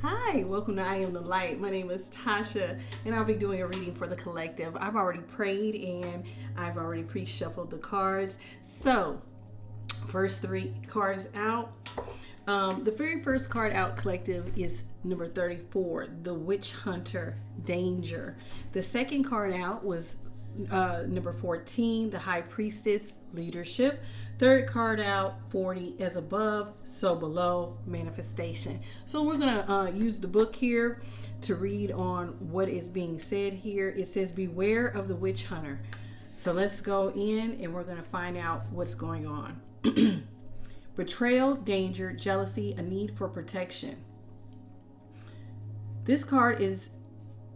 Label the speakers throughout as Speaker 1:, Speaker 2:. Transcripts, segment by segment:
Speaker 1: Hi, welcome to I Am the Light. My name is Tasha, and I'll be doing a reading for the collective. I've already prayed and I've already pre-shuffled the cards. So, first three cards out. The very first card out, collective, is number 34, the Witch Hunter, Danger. The second card out was number 14, the High Priestess, Leadership. Third card out, 40, as above, so below, Manifestation. So we're going to use the book here to read on what is being said here. It says, beware of the witch hunter. So let's go in and we're going to find out what's going on. Betrayal, danger, jealousy, a need for protection. This card is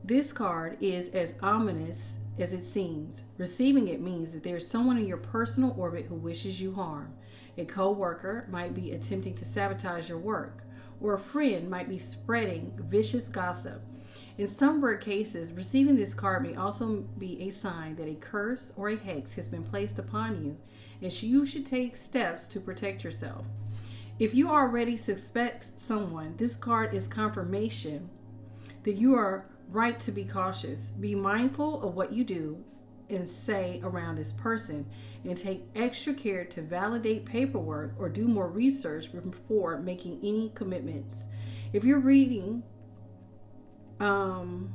Speaker 1: as ominous as it seems. Receiving it means that there's someone in your personal orbit who wishes you harm. A co-worker might be attempting to sabotage your work, or a friend might be spreading vicious gossip. In some rare cases, receiving this card may also be a sign that a curse or a hex has been placed upon you, and you should take steps to protect yourself. If you already suspect someone, this card is confirmation that you are right to be cautious. Be mindful of what you do and say around this person, and take extra care to validate paperwork or do more research before making any commitments. If you're reading, hold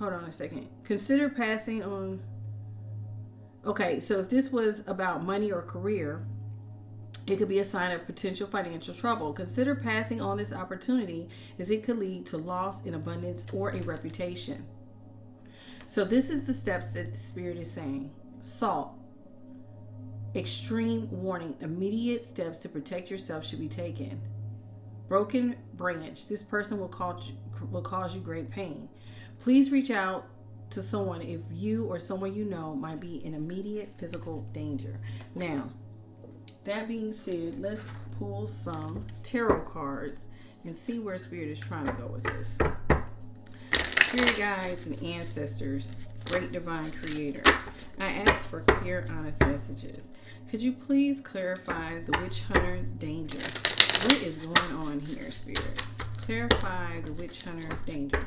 Speaker 1: on a second. Consider passing on. Okay, so if this was about money or career, it could be a sign of potential financial trouble. Consider passing on this opportunity, as it could lead to loss in abundance or a reputation. So this is the steps that the Spirit is saying. Salt. Extreme warning. Immediate steps to protect yourself should be taken. Broken branch. This person will cause you great pain. Please reach out to someone if you or someone you know might be in immediate physical danger. Now, that being said, let's pull some tarot cards and see where Spirit is trying to go with this. Spirit guides and ancestors, great divine creator, I ask for clear, honest messages. Could you please clarify the witch hunter danger? What is going on here, Spirit? Clarify the witch hunter danger.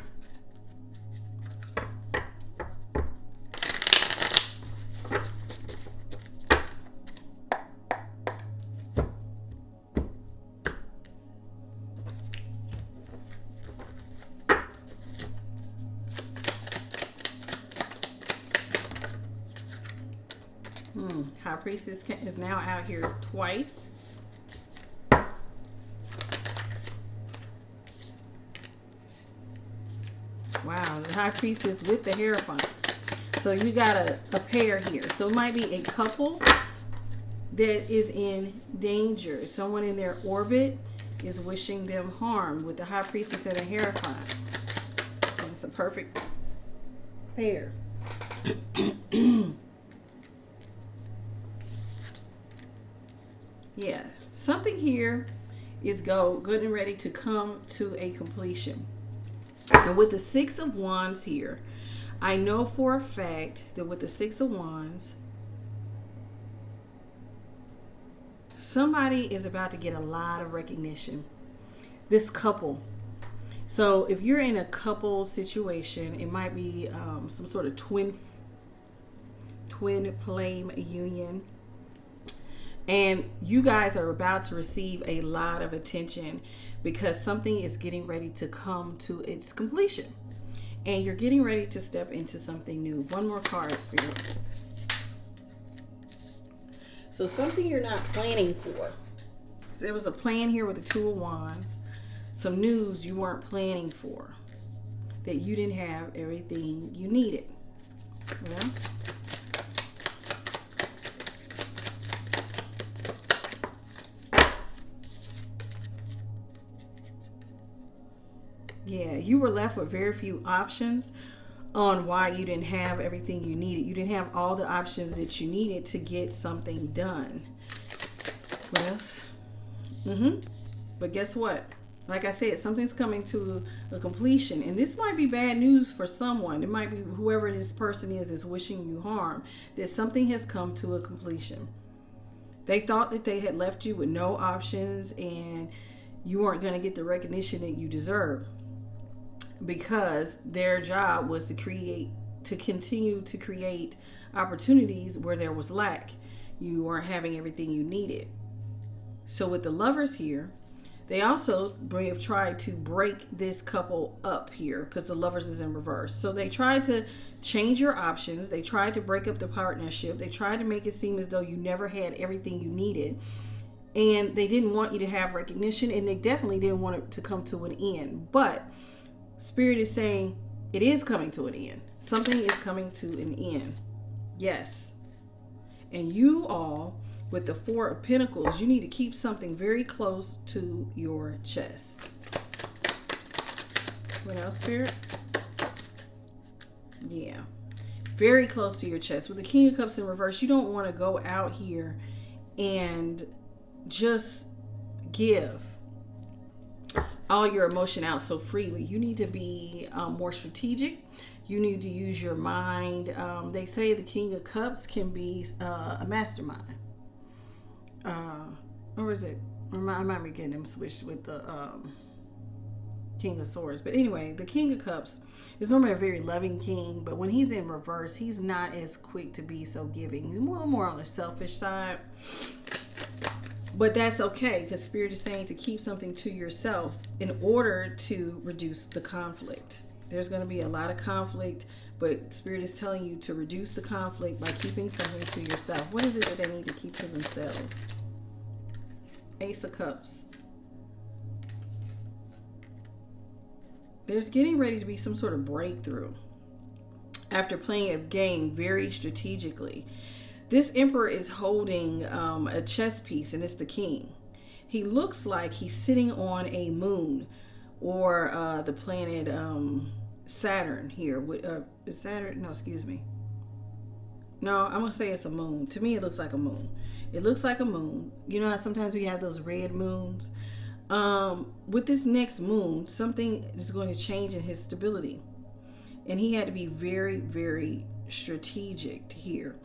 Speaker 1: High Priestess is now out here twice. Wow, the High Priestess with the Hierophant. So you got a pair here. So it might be a couple that is in danger. Someone in their orbit is wishing them harm with the High Priestess and a Hierophant. And it's a perfect pair. Yeah, something here is good and ready to come to a completion. And with the Six of Wands here, I know for a fact that with the Six of Wands, somebody is about to get a lot of recognition. This couple. So if you're in a couple situation, it might be some sort of twin flame union. And you guys are about to receive a lot of attention because something is getting ready to come to its completion. And you're getting ready to step into something new. One more card, Spirit. So something you're not planning for. There was a plan here with the Two of Wands. Some news you weren't planning for. That you didn't have everything you needed. Well, yeah, you were left with very few options on why you didn't have everything you needed. You didn't have all the options that you needed to get something done. What else? But guess what? Like I said, something's coming to a completion. And this might be bad news for someone. It might be whoever this person is wishing you harm. That something has come to a completion. They thought that they had left you with no options and you weren't going to get the recognition that you deserve, because their job was to continue to create opportunities where there was lack. You weren't having everything you needed. So with the Lovers here, they also have tried to break this couple up here, because the Lovers is in reverse. So they tried to change your options. They tried to break up the partnership. They tried to make it seem as though you never had everything you needed. And they didn't want you to have recognition, and they definitely didn't want it to come to an end. But Spirit is saying it is coming to an end. Something is coming to an end. Yes. And you all, with the Four of Pentacles, you need to keep something very close to your chest. What else, Spirit? Yeah. Very close to your chest. With the King of Cups in reverse, you don't want to go out here and just give all your emotion out so freely. You need to be more strategic. You need to use your mind. They say the King of Cups can be a mastermind. Or is it? I might be getting them switched with the King of Swords. But anyway, the King of Cups is normally a very loving king, but when he's in reverse, he's not as quick to be so giving. He's more on the selfish side. But that's okay, because Spirit is saying to keep something to yourself in order to reduce the conflict. There's going to be a lot of conflict, but Spirit is telling you to reduce the conflict by keeping something to yourself. What is it that they need to keep to themselves? Ace of Cups. There's getting ready to be some sort of breakthrough after playing a game very strategically. This Emperor is holding a chess piece, and it's the king. He looks like he's sitting on a moon, or the planet Saturn here. Saturn? No, excuse me. No, I'm going to say it's a moon. To me, it looks like a moon. It looks like a moon. You know how sometimes we have those red moons? With this next moon, something is going to change in his stability. And he had to be very, very strategic here,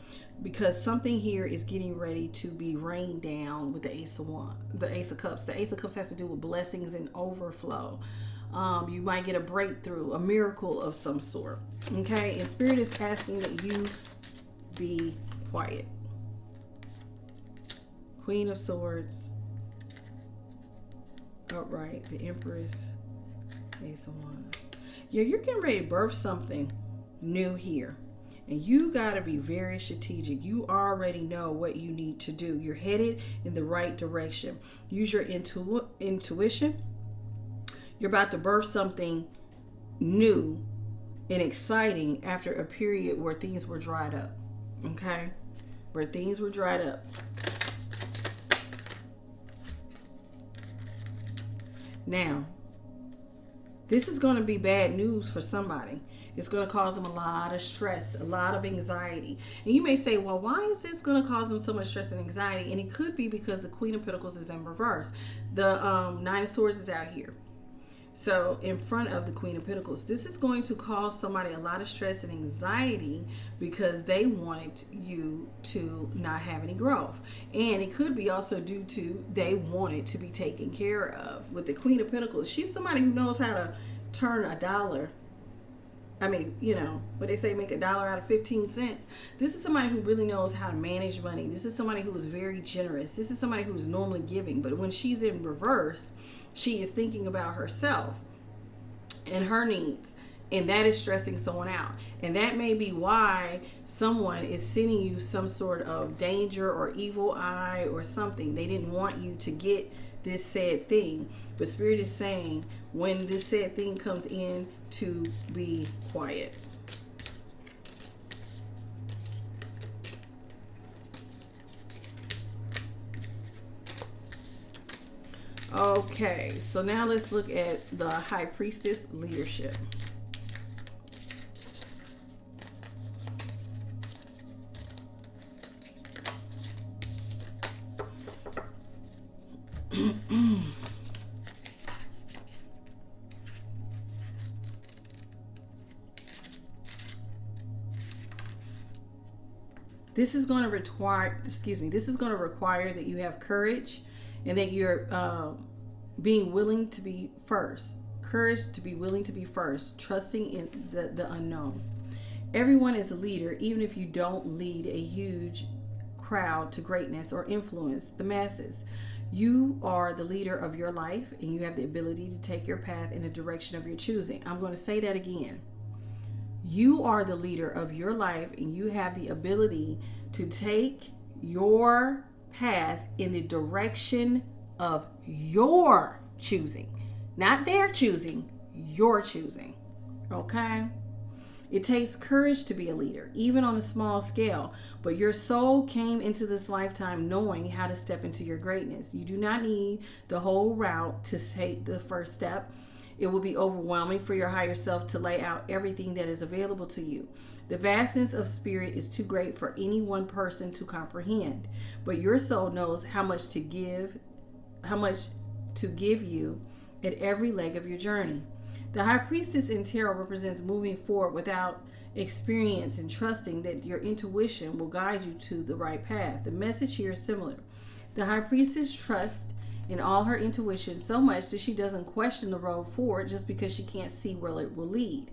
Speaker 1: because something here is getting ready to be rained down with the Ace of Cups. The Ace of Cups has to do with blessings and overflow. You might get a breakthrough, a miracle of some sort. Okay, and Spirit is asking that you be quiet. Queen of Swords, upright, the Empress, Ace of Wands. Yeah, you're getting ready to birth something new here. And you got to be very strategic. You already know what you need to do. You're headed in the right direction. Use your intuition. You're about to birth something new and exciting after a period where things were dried up. Okay? Where things were dried up. Now, this is going to be bad news for somebody. It's going to cause them a lot of stress, a lot of anxiety. And you may say, well, why is this going to cause them so much stress and anxiety? And it could be because the Queen of Pentacles is in reverse. The Nine of Swords is out here. So in front of the Queen of Pentacles, this is going to cause somebody a lot of stress and anxiety because they wanted you to not have any growth. And it could be also due to they wanted to be taken care of. With the Queen of Pentacles, she's somebody who knows how to turn a dollar. I mean, you know, what they say, make a dollar out of 15 cents. This is somebody who really knows how to manage money. This is somebody who is very generous. This is somebody who's normally giving. But when she's in reverse, she is thinking about herself and her needs. And that is stressing someone out. And that may be why someone is sending you some sort of danger or evil eye or something. They didn't want you to get this said thing. But Spirit is saying when this said thing comes in, to be quiet. Okay, so now let's look at the High Priestess leadership. This is going to require, this is going to require that you have courage and that you're being willing to be first, courage to be willing to be first, trusting in the unknown. Everyone is a leader, even if you don't lead a huge crowd to greatness or influence the masses. You are the leader of your life, and you have the ability to take your path in the direction of your choosing. I'm going to say that again. You are the leader of your life, and you have the ability to take your path in the direction of your choosing. Not their choosing, your choosing. Okay? It takes courage to be a leader, even on a small scale, but your soul came into this lifetime knowing how to step into your greatness. You do not need the whole route to take the first step. It will be overwhelming for your higher self to lay out everything that is available to you. The vastness of spirit is too great for any one person to comprehend, but your soul knows how much to give you at every leg of your journey. The high priestess in tarot represents moving forward without experience and trusting that your intuition will guide you to the right path. The message here is similar. The high priestess trusts in all her intuition so much that she doesn't question the road forward just because she can't see where it will lead.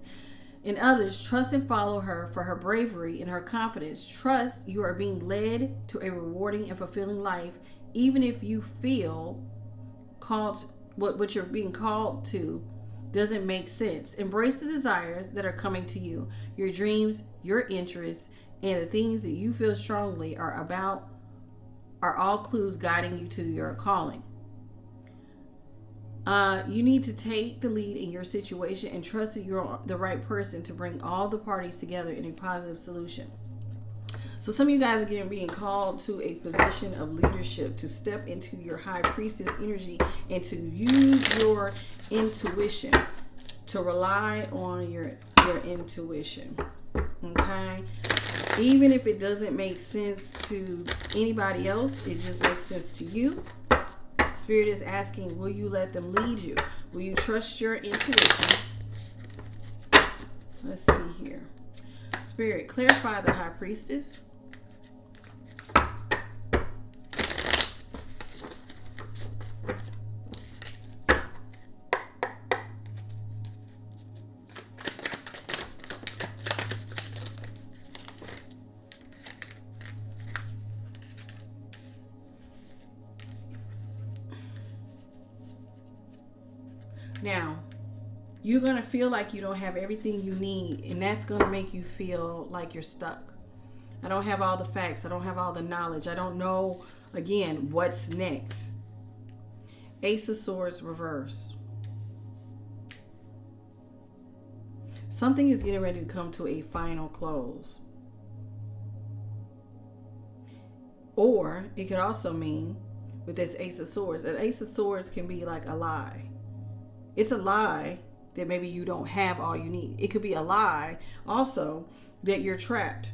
Speaker 1: In others, trust and follow her for her bravery and her confidence. Trust you are being led to a rewarding and fulfilling life, even if you feel called what you're being called to doesn't make sense. Embrace the desires that are coming to you. Your dreams, your interests, and the things that you feel strongly are all clues guiding you to your calling. You need to take the lead in your situation and trust that you're the right person to bring all the parties together in a positive solution. So some of you guys are being called to a position of leadership, to step into your high priestess energy and to use your intuition, to rely on your intuition. Okay? Even if it doesn't make sense to anybody else, it just makes sense to you. Spirit is asking, will you let them lead you? Will you trust your intuition? Let's see here. Spirit, clarify the high priestess. Now, you're going to feel like you don't have everything you need, and that's going to make you feel like you're stuck. I don't have all the facts. I don't have all the knowledge. I don't know, again, what's next. Ace of Swords reverse. Something is getting ready to come to a final close. Or it could also mean, with this Ace of Swords, an Ace of Swords can be like a lie. It's a lie that maybe you don't have all you need. It could be a lie also that you're trapped.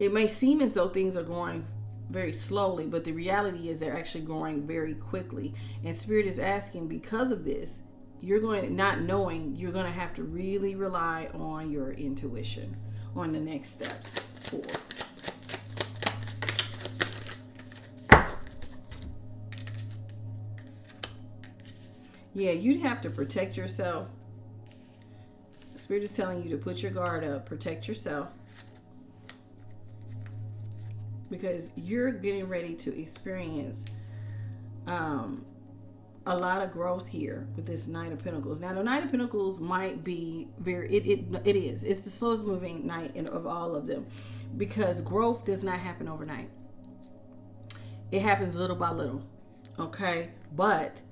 Speaker 1: It may seem as though things are going very slowly, but the reality is they're actually going very quickly. And Spirit is asking, because of this, you're going to have to really rely on your intuition on the next steps forward. Yeah, you'd have to protect yourself. Spirit is telling you to put your guard up, protect yourself. Because you're getting ready to experience a lot of growth here with this Knight of Pentacles. Now, the Knight of Pentacles might be it is. It's the slowest moving knight of all of them. Because growth does not happen overnight. It happens little by little. Okay? But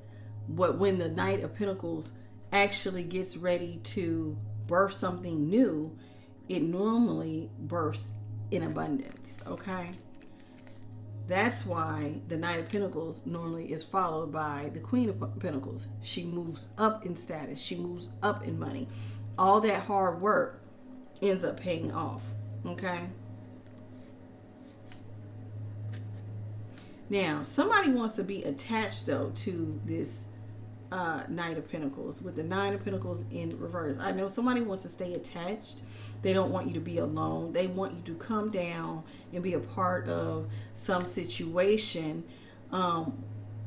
Speaker 1: when the Knight of Pentacles actually gets ready to birth something new, it normally births in abundance. Okay? That's why the Knight of Pentacles normally is followed by the Queen of Pentacles. She moves up in status. She moves up in money. All that hard work ends up paying off. Okay? Now, somebody wants to be attached, though, to this Knight of Pentacles, with the Nine of Pentacles in reverse. I know somebody wants to stay attached. They don't want you to be alone. They want you to come down and be a part of some situation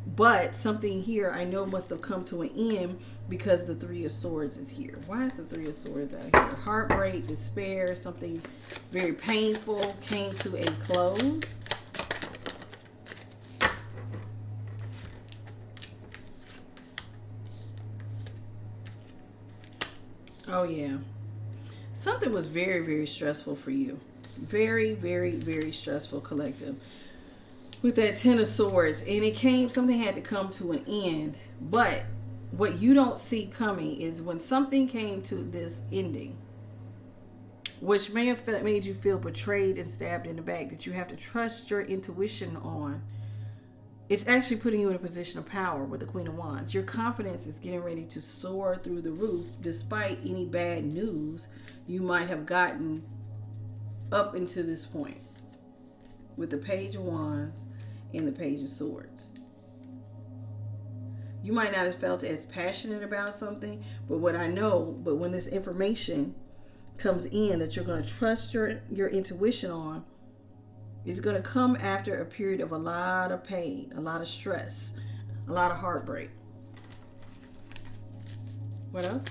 Speaker 1: But something here I know must have come to an end because the Three of Swords is here. Why is the Three of Swords out here? Heartbreak, despair, something very painful came to a close. Oh, yeah. Something was very, very stressful for you. Very, very, very stressful, collective. With that Ten of Swords. And it came, something had to come to an end. But what you don't see coming is when something came to this ending, which may have made you feel betrayed and stabbed in the back, that you have to trust your intuition on. It's actually putting you in a position of power with the Queen of Wands. Your confidence is getting ready to soar through the roof despite any bad news you might have gotten up until this point. With the Page of Wands and the Page of Swords. You might not have felt as passionate about something, but what I know, but when this information comes in that you're going to trust your intuition on, it's going to come after a period of a lot of pain, a lot of stress, a lot of heartbreak. What else?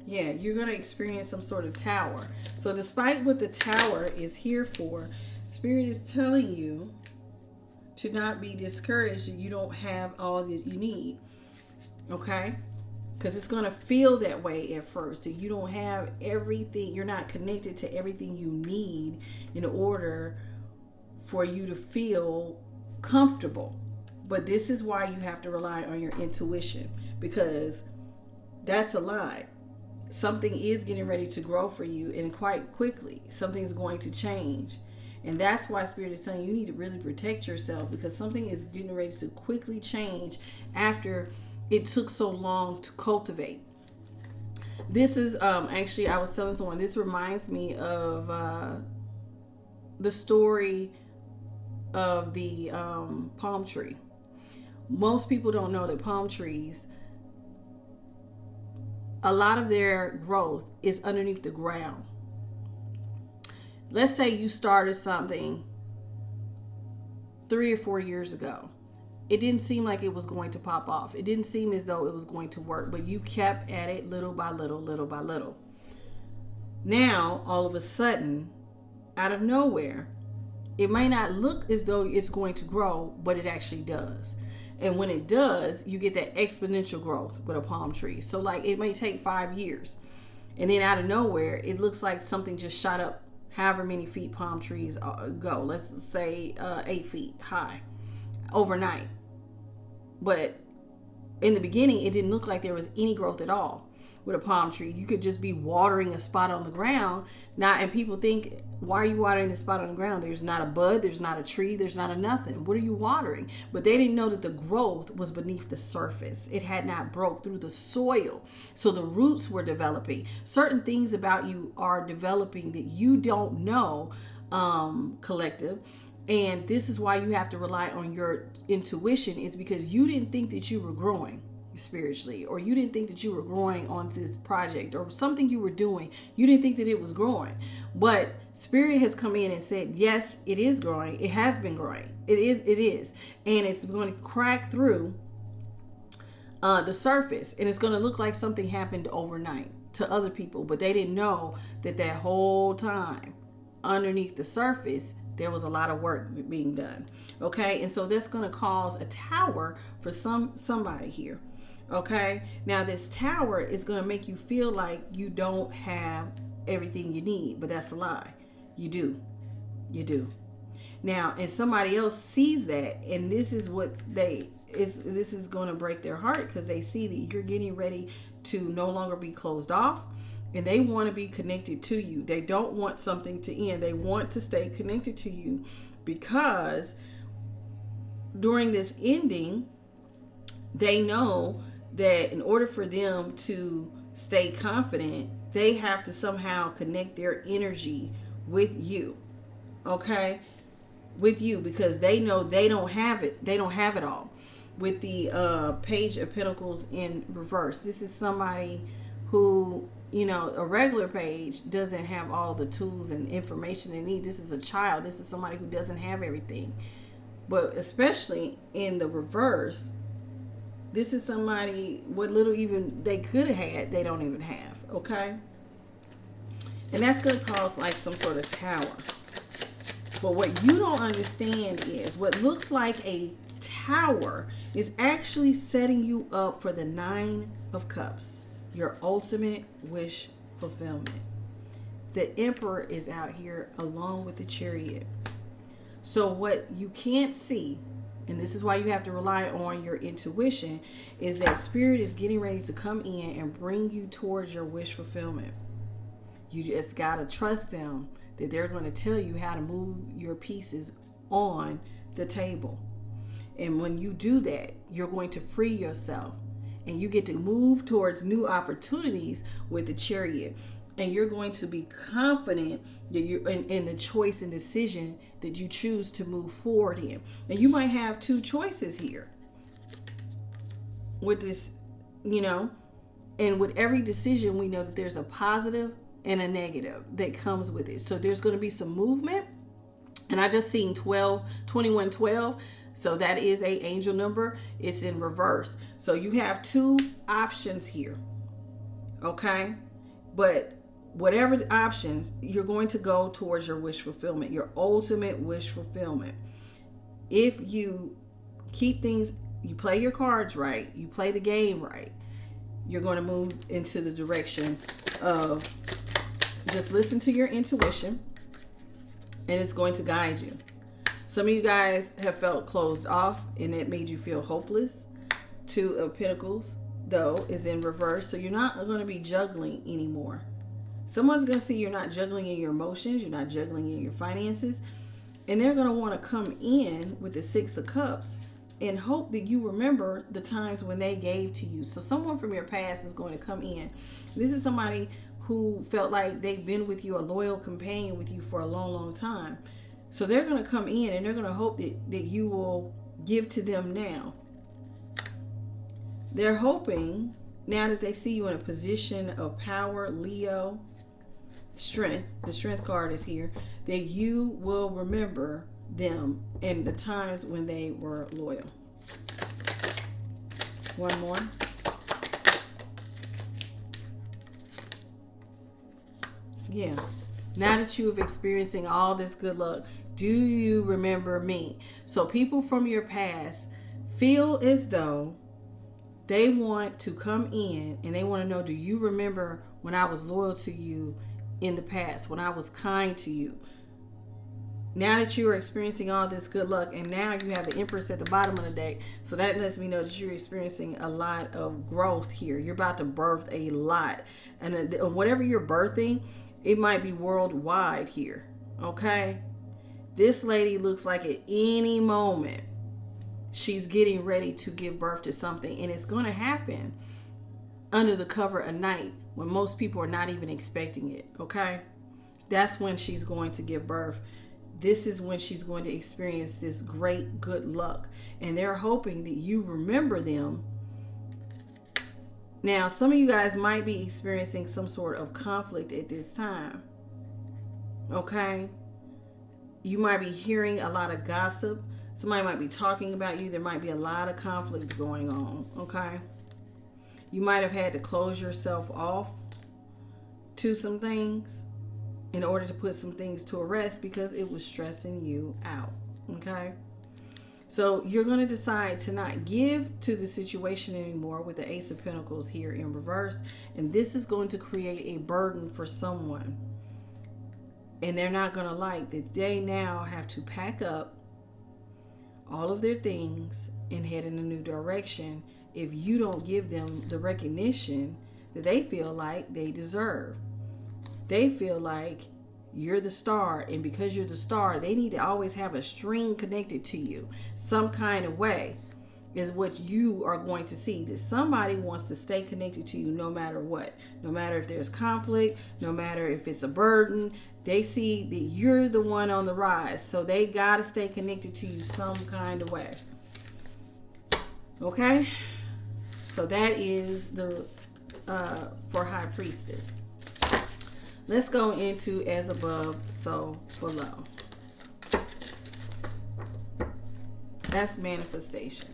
Speaker 1: Yeah, you're going to experience some sort of tower. So despite what the tower is here for, Spirit is telling you to not be discouraged if you don't have all that you need. Okay? Because it's going to feel that way at first. That you don't have everything. You're not connected to everything you need in order for you to feel comfortable. But this is why you have to rely on your intuition. Because that's a lie. Something is getting ready to grow for you, and quite quickly. Something's going to change. And that's why Spirit is telling you need to really protect yourself, because something is getting ready to quickly change after it took so long to cultivate. This is actually, I was telling someone, this reminds me of the story of the palm tree. Most people don't know that palm trees, a lot of their growth is underneath the ground. Let's say you started something 3 or 4 years ago. It didn't seem like it was going to pop off. It didn't seem as though it was going to work, but you kept at it little by little, little by little. Now, all of a sudden, out of nowhere, it may not look as though it's going to grow, but it actually does. And when it does, you get that exponential growth with a palm tree. So like it may take 5 years. And then out of nowhere, it looks like something just shot up however many feet palm trees go. Let's say 8 feet high overnight. But in the beginning, it didn't look like there was any growth at all with a palm tree. You could just be watering a spot on the ground. Now, and people think, why are you watering this spot on the ground? There's not a bud, there's not a tree, there's not a nothing. What are you watering? But they didn't know that the growth was beneath the surface. It had not broke through the soil. So the roots were developing. Certain things about you are developing that you don't know, collective. And this is why you have to rely on your intuition, is because you didn't think that you were growing spiritually, or you didn't think that you were growing on this project or something you were doing. You didn't think that it was growing, but Spirit has come in and said, yes, it is growing. It has been growing. It is. And it's going to crack through the surface, and it's going to look like something happened overnight to other people, but they didn't know that whole time underneath the surface there was a lot of work being done. Okay, and so that's going to cause a tower for somebody here. Okay, now this tower is going to make you feel like you don't have everything you need, but that's a lie. You do. Now, and somebody else sees that, and this is what this is going to break their heart, because they see that you're getting ready to no longer be closed off, and they want to be connected to you. They don't want something to end. They want to stay connected to you, because during this ending, they know that in order for them to stay confident, they have to somehow connect their energy with you. Okay? With you, because they know they don't have it. They don't have it all. With the Page of Pentacles in reverse, this is somebody who a regular page doesn't have all the tools and information they need. This is a child. This is somebody who doesn't have everything. But especially in the reverse, this is somebody, what little even they could have had, they don't even have. Okay? And that's going to cause like some sort of tower. But what you don't understand is what looks like a tower is actually setting you up for the 9 of Cups. Your ultimate wish fulfillment. The Emperor is out here along with the Chariot. So what you can't see, and this is why you have to rely on your intuition, is that Spirit is getting ready to come in and bring you towards your wish fulfillment. You just got to trust them that they're going to tell you how to move your pieces on the table. And when you do that, you're going to free yourself. And you get to move towards new opportunities with the Chariot. And you're going to be confident that you're in the choice and decision that you choose to move forward in. And you might have 2 choices here with this, and with every decision, we know that there's a positive and a negative that comes with it. So there's going to be some movement. And I just seen 2112. So that is a angel number. It's in reverse. So you have 2 options here. Okay? But whatever the options, you're going to go towards your wish fulfillment, your ultimate wish fulfillment. If you keep things, you play your cards right, you play the game right, you're going to move into the direction of just listen to your intuition, and it's going to guide you. Some of you guys have felt closed off, and it made you feel hopeless. 2 of Pentacles, though, is in reverse. So you're not going to be juggling anymore. Someone's going to see you're not juggling in your emotions. You're not juggling in your finances. And they're going to want to come in with the 6 of Cups and hope that you remember the times when they gave to you. So someone from your past is going to come in. This is somebody who felt like they've been with you, a loyal companion with you for a long, long time. So they're going to come in and they're going to hope that you will give to them now. They're hoping, now that they see you in a position of power, Leo, strength, the strength card is here, that you will remember them and the times when they were loyal. One more. Yeah. Now that you have experiencing all this good luck, do you remember me? So people from your past feel as though they want to come in and they want to know, do you remember when I was loyal to you in the past, when I was kind to you? Now that you are experiencing all this good luck, and now you have the Empress at the bottom of the deck, so that lets me know that you're experiencing a lot of growth here. You're about to birth a lot. And whatever you're birthing, it might be worldwide here. Okay? This lady looks like at any moment she's getting ready to give birth to something, and it's going to happen under the cover of night when most people are not even expecting it. Okay? That's when she's going to give birth. This is when she's going to experience this great good luck, and they're hoping that you remember them. Now, some of you guys might be experiencing some sort of conflict at this time. Okay? You might be hearing a lot of gossip. Somebody might be talking about you. There might be a lot of conflict going on. Okay? You might have had to close yourself off to some things in order to put some things to rest because it was stressing you out. Okay? So you're going to decide to not give to the situation anymore with the Ace of Pentacles here in reverse. And this is going to create a burden for someone. And they're not going to like that they now have to pack up all of their things and head in a new direction if you don't give them the recognition that they feel like they deserve. They feel like you're the star, and because you're the star, they need to always have a string connected to you. Some kind of way is what you are going to see, that somebody wants to stay connected to you no matter what. No matter if there's conflict, no matter if it's a burden, they see that you're the one on the rise, so they got to stay connected to you some kind of way. Okay? So that is the for High Priestess. Let's go into as above, so below. That's manifestation.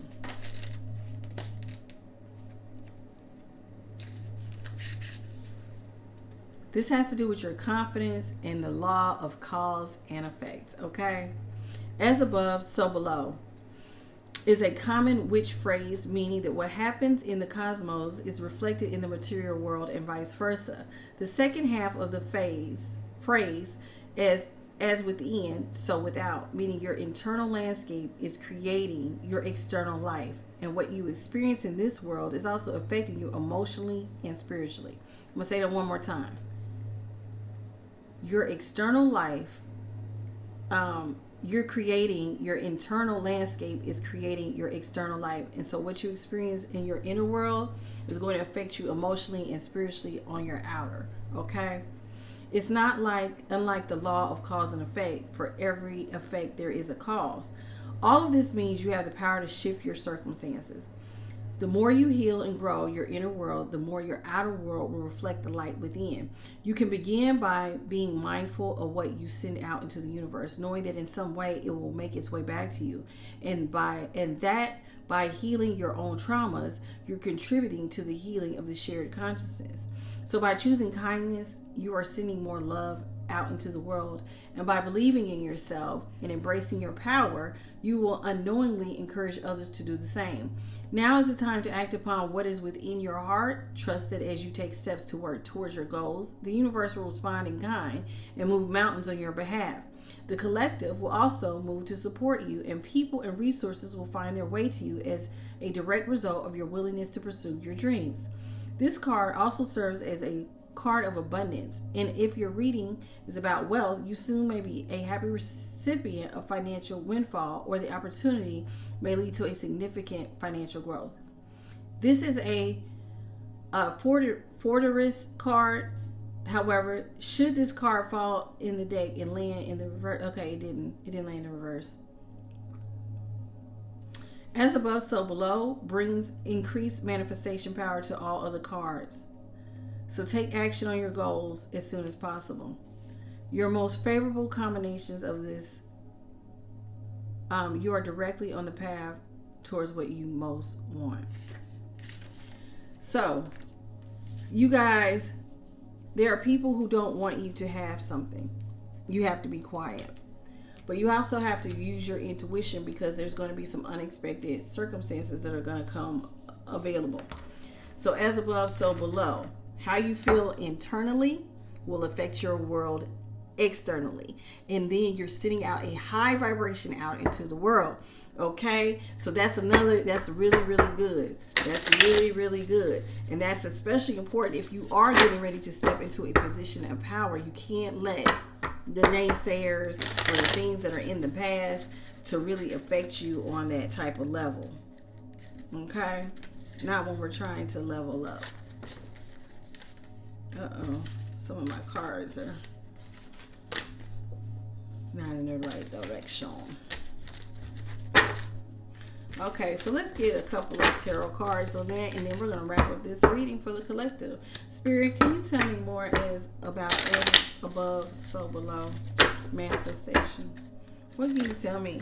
Speaker 1: This has to do with your confidence and the law of cause and effect, okay? As above, so below is a common witch phrase meaning that what happens in the cosmos is reflected in the material world and vice versa. The second half of the phrase as within, so without, meaning your internal landscape is creating your external life, and what you experience in this world is also affecting you emotionally and spiritually. I'm going to say that one more time. Your external life, you're creating your internal landscape is creating your external life, and so what you experience in your inner world is going to affect you emotionally and spiritually on your outer. Okay, it's not unlike the law of cause and effect. For every effect there is a cause. All of this means you have the power to shift your circumstances. The more you heal and grow your inner world, the more your outer world will reflect the light within. You can begin by being mindful of what you send out into the universe, knowing that in some way it will make its way back to you. And by healing your own traumas, you're contributing to the healing of the shared consciousness. So by choosing kindness, you are sending more love out into the world, and by believing in yourself and embracing your power, you will unknowingly encourage others to do the same. Now is the time to act upon what is within your heart. Trust that as you take steps to work towards your goals, the universe will respond in kind and move mountains on your behalf. The collective will also move to support you, and people and resources will find their way to you as a direct result of your willingness to pursue your dreams. This card also serves as a card of abundance, and if your reading is about wealth, you soon may be a happy recipient of financial windfall, or the opportunity may lead to a significant financial growth. This is a fortress card. However, should this card fall in the deck and land in the reverse, okay, it didn't land in reverse. As above, so below brings increased manifestation power to all other cards. So take action on your goals as soon as possible. Your most favorable combinations of this, you are directly on the path towards what you most want. So, you guys, there are people who don't want you to have something. You have to be quiet. But you also have to use your intuition, because there's going to be some unexpected circumstances that are going to come available. So as above, so below. How you feel internally will affect your world externally. And then you're sending out a high vibration out into the world. Okay? So that's really, really good. That's really, really good. And that's especially important if you are getting ready to step into a position of power. You can't let the naysayers or the things that are in the past to really affect you on that type of level. Okay? Not when we're trying to level up. Some of my cards are not in the right direction. Okay, so let's get a couple of tarot cards on that, and then we're going to wrap up this reading for the collective. Spirit, can you tell me more about as above, so below manifestation? What can you tell me?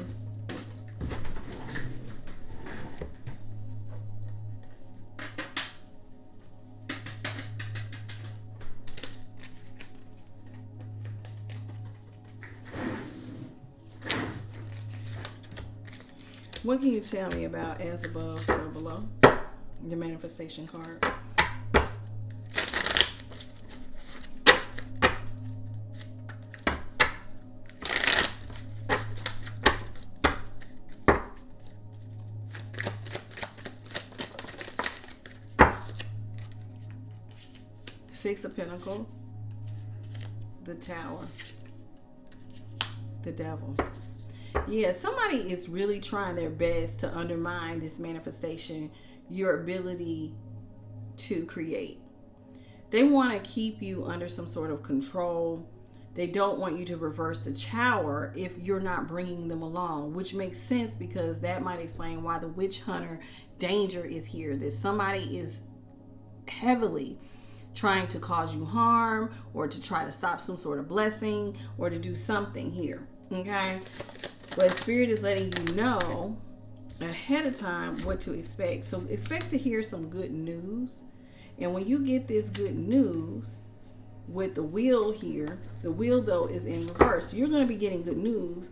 Speaker 1: What can you tell me about as above, so below? The manifestation card. Six of Pentacles. The Tower. The Devil. Yeah, somebody is really trying their best to undermine this manifestation, your ability to create. They want to keep you under some sort of control. They don't want you to reverse the tower if you're not bringing them along, which makes sense, because that might explain why the witch hunter danger is here. That somebody is heavily trying to cause you harm or to try to stop some sort of blessing or to do something here. Okay? But Spirit is letting you know ahead of time what to expect. So expect to hear some good news. And when you get this good news with the wheel here, the wheel though is in reverse. So you're going to be getting good news.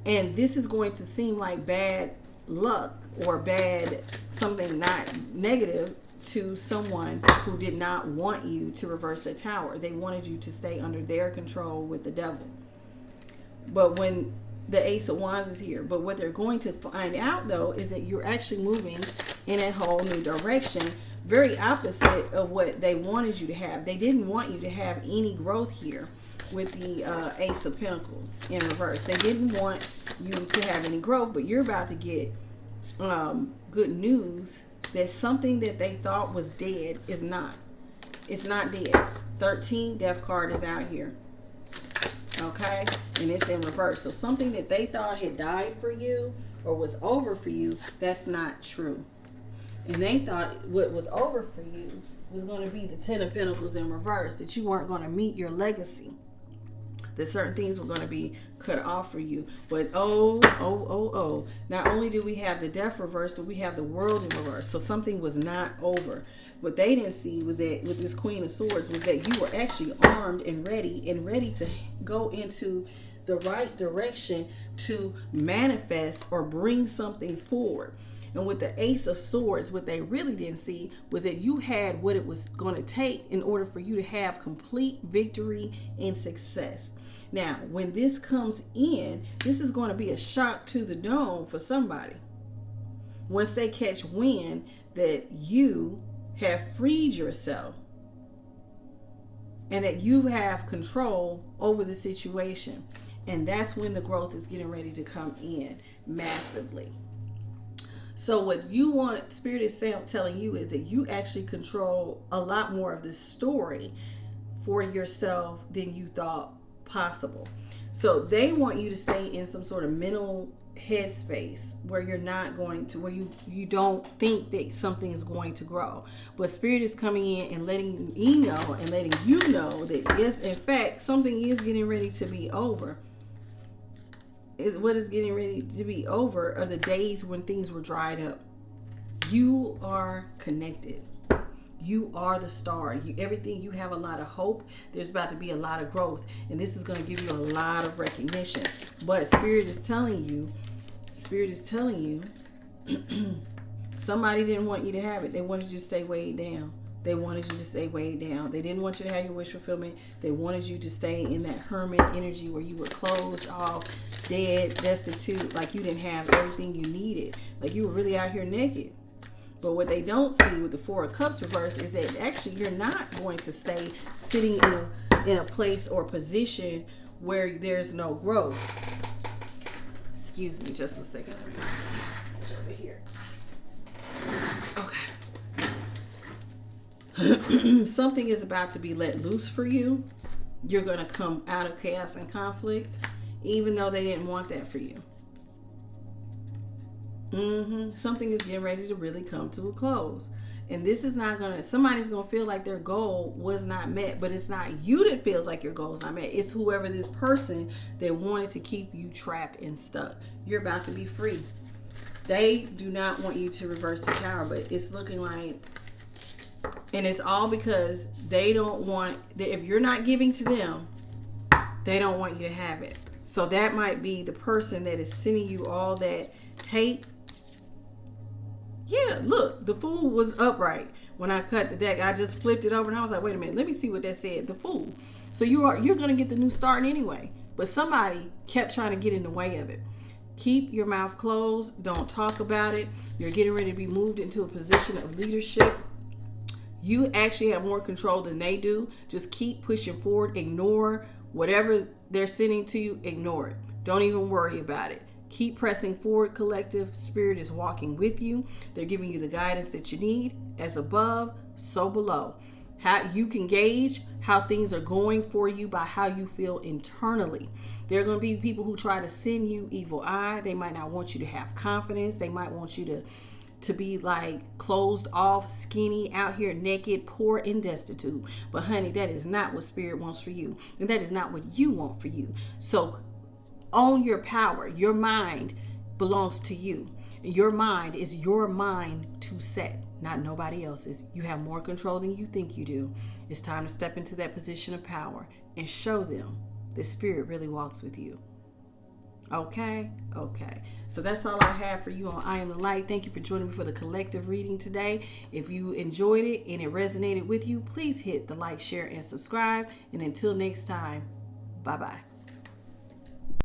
Speaker 1: And this is going to seem like bad luck or bad something not negative to someone who did not want you to reverse the tower. They wanted you to stay under their control with the devil. But when the Ace of Wands is here, but what they're going to find out though is that you're actually moving in a whole new direction, very opposite of what they wanted you to have. They didn't want you to have any growth here with the Ace of Pentacles in reverse. They didn't want you to have any growth, but you're about to get good news that something that they thought was dead is not. It's not dead. 13 Death card is out here. Okay? And it's in reverse. So something that they thought had died for you or was over for you, that's not true. And they thought what was over for you was going to be the 10 of Pentacles in reverse, that you weren't going to meet your legacy, that certain things were going to be cut off for you. But not only do we have the Death reverse, but we have the World in reverse. So something was not over. What they didn't see was that with this Queen of Swords was that you were actually armed and ready to go into the right direction to manifest or bring something forward. And with the Ace of Swords, what they really didn't see was that you had what it was going to take in order for you to have complete victory and success. Now, when this comes in, this is going to be a shock to the dome for somebody. Once they catch wind that you have freed yourself and that you have control over the situation. And that's when the growth is getting ready to come in massively. So what you want, Spirit is telling you, is that you actually control a lot more of this story for yourself than you thought possible. So they want you to stay in some sort of mental headspace where you're not going to, where you don't think that something is going to grow. But Spirit is coming in and letting you know and letting you know that yes, in fact, something is getting ready to be over. Is what is getting ready to be over are the days when things were dried up. You are connected. You are the star. Everything, you have a lot of hope. There's about to be a lot of growth. And this is going to give you a lot of recognition. But Spirit is telling you, somebody didn't want you to have it. They wanted you to stay weighed down. They wanted you to stay weighed down. They didn't want you to have your wish fulfillment. They wanted you to stay in that hermit energy where you were closed off, dead, destitute, like you didn't have everything you needed. Like you were really out here naked. But what they don't see with the Four of Cups reverse is that actually you're not going to stay sitting in a place or position where there's no growth. Excuse me just a second. Over here. Okay. Something is about to be let loose for you. You're going to come out of chaos and conflict, even though they didn't want that for you. Something is getting ready to really come to a close. And this is not going to, somebody's going to feel like their goal was not met, but it's not you that feels like your goal is not met. It's whoever this person that wanted to keep you trapped and stuck. You're about to be free. They do not want you to reverse the tower, but it's looking like, and it's all because they don't want, if you're not giving to them, they don't want you to have it. So that might be the person that is sending you all that hate. Yeah, look, the Fool was upright. When I cut the deck, I just flipped it over and I was like, wait a minute, let me see what that said. The Fool. So you're going to get the new start anyway. But somebody kept trying to get in the way of it. Keep your mouth closed. Don't talk about it. You're getting ready to be moved into a position of leadership. You actually have more control than they do. Just keep pushing forward. Ignore whatever they're sending to you. Ignore it. Don't even worry about it. Keep pressing forward, collective. Spirit is walking with you. They're giving you the guidance that you need. As above, so below. How you can gauge how things are going for you by how you feel internally. There are going to be people who try to send you evil eye. They might not want you to have confidence. They might want you to be like closed off, skinny, out here naked, poor, and destitute. But honey, that is not what Spirit wants for you. And that is not what you want for you. So own your power. Your mind belongs to you. Your mind is your mind to set, not nobody else's. You have more control than you think you do. It's time to step into that position of power and show them that Spirit really walks with you. Okay. So that's all I have for you on I Am the Light. Thank you for joining me for the collective reading today. If you enjoyed it and it resonated with you, please hit the like, share, and subscribe. And until next time, bye-bye.